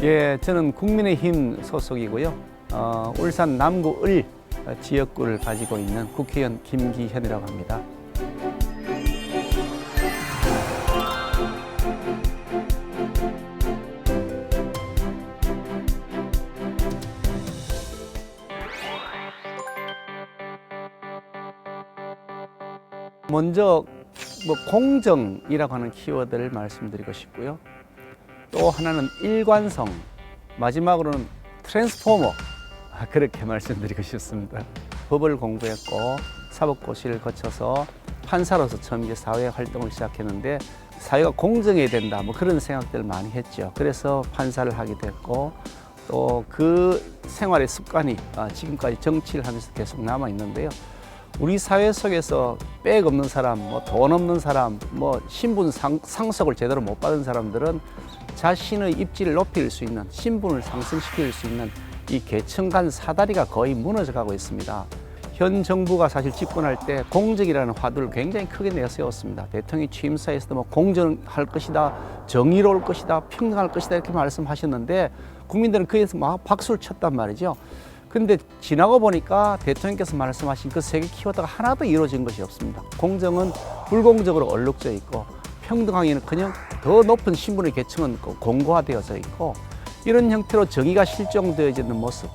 예, 저는 국민의힘 소속이고요. 울산 남구 을 지역구를 가지고 있는 국회의원 김기현이라고 합니다. 먼저 공정이라고 하는 키워드를 말씀드리고 싶고요. 또 하나는 일관성, 마지막으로는 트랜스포머, 그렇게 말씀드리고 싶습니다. 법을 공부했고 사법고시를 거쳐서 판사로서 처음 이제 사회 활동을 시작했는데 사회가 공정해야 된다, 그런 생각들을 많이 했죠. 그래서 판사를 하게 됐고 또 그 생활의 습관이 지금까지 정치를 하면서 계속 남아 있는데요. 우리 사회 속에서 백 없는 사람, 돈 없는 사람, 신분 상속을 제대로 못 받은 사람들은 자신의 입지를 높일 수 있는, 신분을 상승시킬 수 있는 이 계층 간 사다리가 거의 무너져 가고 있습니다. 현 정부가 사실 집권할 때 공정이라는 화두를 굉장히 크게 내세웠습니다. 대통령이 취임사에서도 공정할 것이다, 정의로울 것이다, 평등할 것이다 이렇게 말씀하셨는데 국민들은 그에서 막 박수를 쳤단 말이죠. 근데 지나고 보니까 대통령께서 말씀하신 그 세 개 키워드가 하나도 이루어진 것이 없습니다. 공정은 불공정으로 얼룩져 있고 평등하기는커녕 더 높은 신분의 계층은 공고화되어져 있고 이런 형태로 정의가 실종되어지는 모습,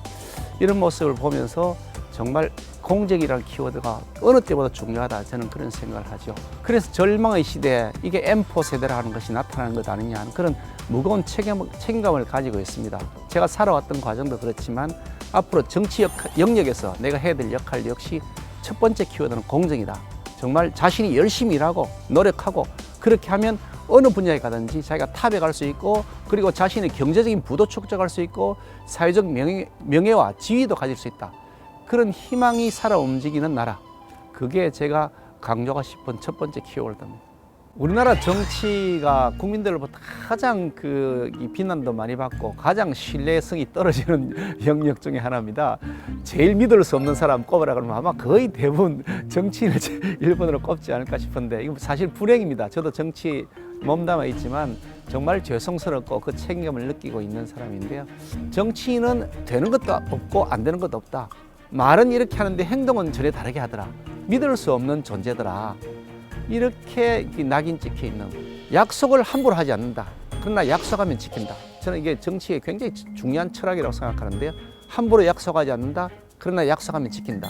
이런 모습을 보면서 정말 공정이라는 키워드가 어느 때보다 중요하다, 저는 그런 생각을 하죠. 그래서 절망의 시대에 이게 M4 세대라 하는 것이 나타나는 것 아니냐 하는 그런 무거운 책임감을 가지고 있습니다. 제가 살아왔던 과정도 그렇지만 앞으로 정치 영역에서 내가 해야 될 역할 역시 첫 번째 키워드는 공정이다. 정말 자신이 열심히 일하고 노력하고 그렇게 하면 어느 분야에 가든지 자기가 탑에 갈 수 있고 그리고 자신의 경제적인 부도 축적할 수 있고 사회적 명예와 지위도 가질 수 있다. 그런 희망이 살아 움직이는 나라, 그게 제가 강조하고 싶은 첫 번째 키워드입니다. 우리나라 정치가 국민들로부터 가장 비난도 많이 받고 가장 신뢰성이 떨어지는 영역 중에 하나입니다. 제일 믿을 수 없는 사람 꼽으라 그러면 아마 거의 대부분 정치인을 1번으로 꼽지 않을까 싶은데 이건 사실 불행입니다. 저도 정치 몸담아 있지만 정말 죄송스럽고 그 책임감을 느끼고 있는 사람인데요. 정치인은 되는 것도 없고 안 되는 것도 없다. 말은 이렇게 하는데 행동은 전혀 다르게 하더라. 믿을 수 없는 존재더라. 이렇게 낙인 찍혀 있는, 약속을 함부로 하지 않는다. 그러나 약속하면 지킨다. 저는 이게 정치의 굉장히 중요한 철학이라고 생각하는데요. 함부로 약속하지 않는다. 그러나 약속하면 지킨다.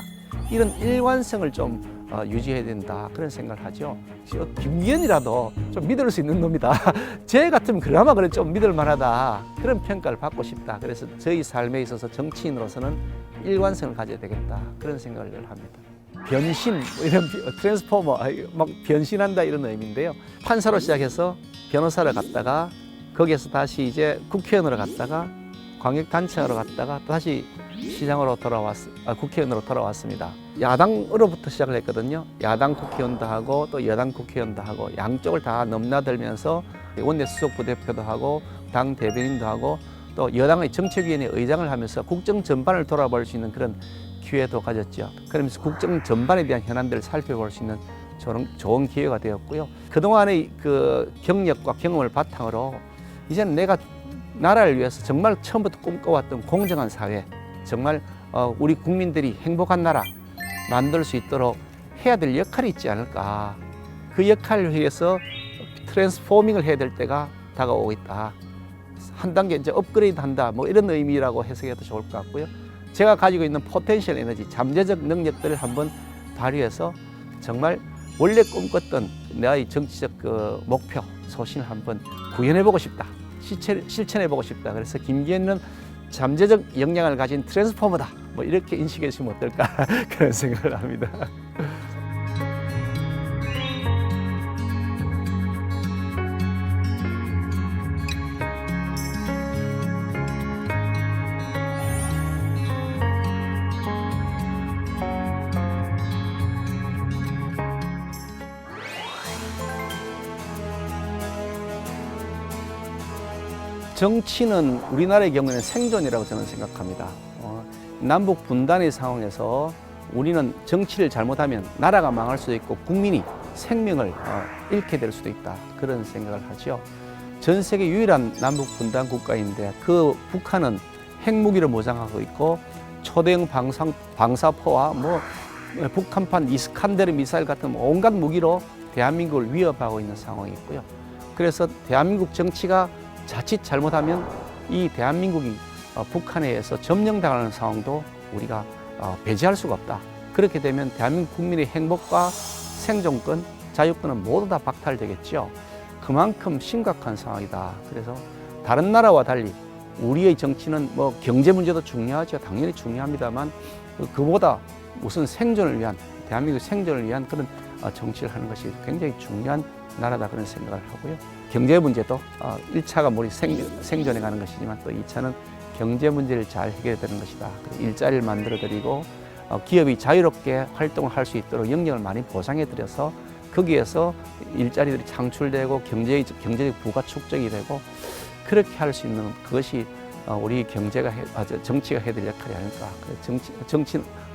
이런 일관성을 좀 유지해야 된다, 그런 생각을 하죠. 김기현이라도 좀 믿을 수 있는 놈이다. 제 같으면 그나마 그래 좀 믿을 만하다, 그런 평가를 받고 싶다. 그래서 저희 삶에 있어서 정치인으로서는 일관성을 가져야 되겠다, 그런 생각을 합니다. 변신, 이런 트랜스포머, 막 변신한다 이런 의미인데요. 판사로 시작해서 변호사를 갔다가 거기에서 다시 이제 국회의원으로 갔다가 광역단체로 갔다가 다시 시장으로 국회의원으로 돌아왔습니다. 야당으로부터 시작을 했거든요. 야당 국회의원도 하고 또 여당 국회의원도 하고 양쪽을 다 넘나들면서 원내 수석 부대표도 하고 당 대변인도 하고 또 여당의 정책위원회 의장을 하면서 국정 전반을 돌아볼 수 있는 그런 기회도 가졌죠. 그러면서 국정 전반에 대한 현안들을 살펴볼 수 있는 좋은 기회가 되었고요. 그동안의 경력과 경험을 바탕으로 이제는 내가 나라를 위해서 정말 처음부터 꿈꿔왔던 공정한 사회, 정말 우리 국민들이 행복한 나라 만들 수 있도록 해야 될 역할이 있지 않을까. 그 역할을 위해서 트랜스포밍을 해야 될 때가 다가오고 있다. 한 단계 이제 업그레이드 한다, 이런 의미라고 해석해도 좋을 것 같고요. 제가 가지고 있는 포텐셜 에너지, 잠재적 능력들을 한번 발휘해서 정말 원래 꿈꿨던 나의 정치적 목표, 소신을 한번 구현해보고 싶다, 실천해보고 싶다. 그래서 김기현은 잠재적 역량을 가진 트랜스포머다, 이렇게 인식해 주시면 어떨까 그런 생각을 합니다. 정치는 우리나라의 경우에는 생존이라고 저는 생각합니다. 남북 분단의 상황에서 우리는 정치를 잘못하면 나라가 망할 수도 있고 국민이 생명을 잃게 될 수도 있다, 그런 생각을 하죠. 전 세계 유일한 남북 분단 국가인데 그 북한은 핵무기를 모장하고 있고 초대형 방사포와 북한판 이스칸데르 미사일 같은 온갖 무기로 대한민국을 위협하고 있는 상황이 있고요. 그래서 대한민국 정치가 자칫 잘못하면 이 대한민국이 북한에 의해서 점령당하는 상황도 우리가 배제할 수가 없다. 그렇게 되면 대한민국 국민의 행복과 생존권, 자유권은 모두 다 박탈되겠죠. 그만큼 심각한 상황이다. 그래서 다른 나라와 달리 우리의 정치는 경제 문제도 중요하죠. 당연히 중요합니다만 그보다 우선 생존을 위한, 대한민국 생존을 위한 그런 정치를 하는 것이 굉장히 중요한 나라다, 그런 생각을 하고요. 경제 문제도 1차가 우리 생존에 가는 것이지만 또 2차는 경제 문제를 잘 해결해야 되는 것이다. 일자리를 만들어드리고 기업이 자유롭게 활동을 할 수 있도록 영역을 많이 보장해드려서 거기에서 일자리들이 창출되고 경제적 부가 축적이 되고 그렇게 할 수 있는 그것이 우리 정치가 해야 될 역할이 아닐까.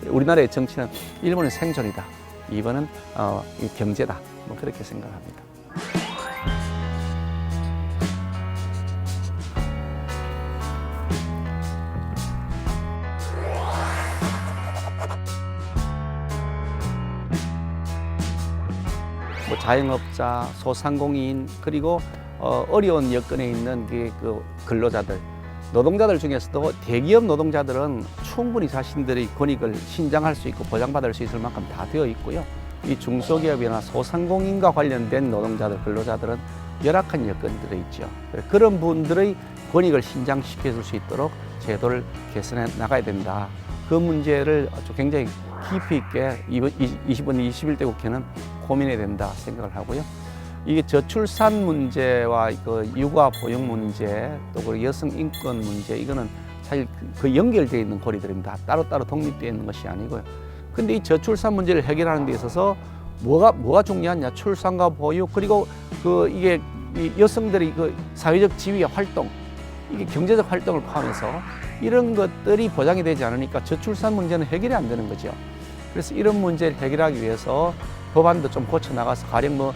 우리나라의 정치는 1번은 생존이다, 2번은 경제다. 그렇게 생각합니다. 자영업자, 소상공인, 그리고 어려운 여건에 있는 그 근로자들, 노동자들 중에서도 대기업 노동자들은 충분히 자신들의 권익을 신장할 수 있고 보장받을 수 있을 만큼 다 되어 있고요. 이 중소기업이나 소상공인과 관련된 노동자들, 근로자들은 열악한 여건들에 있죠. 그런 분들의 권익을 신장시켜 줄 수 있도록 제도를 개선해 나가야 된다. 그 문제를 굉장히 깊이 있게 21대 국회는 고민해야 된다 생각을 하고요. 이게 저출산 문제와 그 육아 보육 문제, 또 그 여성 인권 문제, 이거는 사실 그 연결되어 있는 고리들입니다. 따로따로 독립되어 있는 것이 아니고요. 근데 이 저출산 문제를 해결하는 데 있어서 뭐가 중요하냐? 출산과 보육, 그리고 이게 이 여성들이 그 사회적 지위와 활동, 이게 경제적 활동을 포함해서 이런 것들이 보장이 되지 않으니까 저출산 문제는 해결이 안 되는 거죠. 그래서 이런 문제를 해결하기 위해서 법안도 좀 고쳐 나가서 가령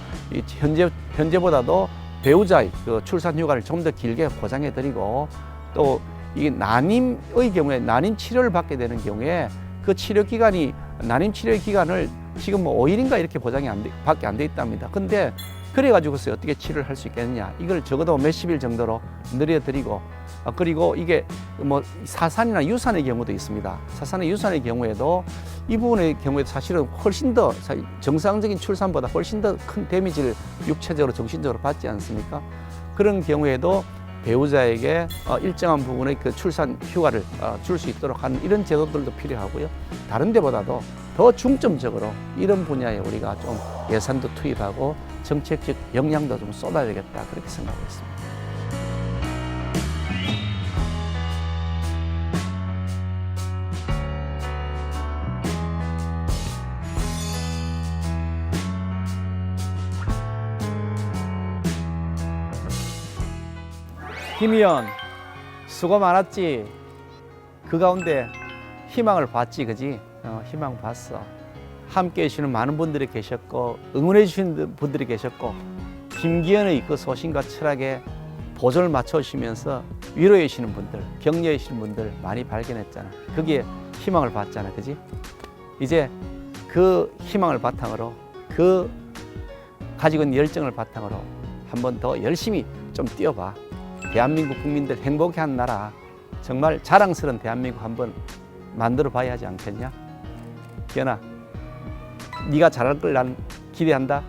현재보다도 배우자의 그 출산 휴가를 좀 더 길게 보장해 드리고, 또 이게 난임의 경우에 난임 치료를 받게 되는 경우에 그 치료 기간이 난임 치료의 기간을 지금 5일인가 이렇게 보장이 밖에 안 돼 있답니다. 근데 그래 가지고서 어떻게 치료를 할 수 있겠느냐? 이걸 적어도 몇십 일 정도로 늘려 드리고, 그리고 이게 사산이나 유산의 경우도 있습니다. 사산의 유산의 경우에도 이 부분의 경우에 사실은 훨씬 더 정상적인 출산보다 훨씬 더 큰 데미지를 육체적으로 정신적으로 받지 않습니까? 그런 경우에도 배우자에게 일정한 부분의 그 출산 휴가를 줄 수 있도록 하는 이런 제도들도 필요하고요. 다른 데보다도 더 중점적으로 이런 분야에 우리가 좀 예산도 투입하고 정책적 역량도 좀 쏟아야겠다, 그렇게 생각하고 있습니다. 김 의원, 수고 많았지. 그 가운데 희망을 봤지, 그지? 희망 봤어. 함께 해주시는 많은 분들이 계셨고, 응원해 주시는 분들이 계셨고, 김기현의 그 소신과 철학에 보조를 맞춰주시면서 위로해 주시는 분들, 격려해 주시는 분들 많이 발견했잖아. 거기에 희망을 봤잖아, 그지? 이제 그 희망을 바탕으로, 그 가지고 있는 열정을 바탕으로 한 번 더 열심히 좀 뛰어봐. 대한민국 국민들 행복해하는 나라, 정말 자랑스러운 대한민국 한번 만들어 봐야 하지 않겠냐? 기현아, 네가 잘할 걸 난 기대한다.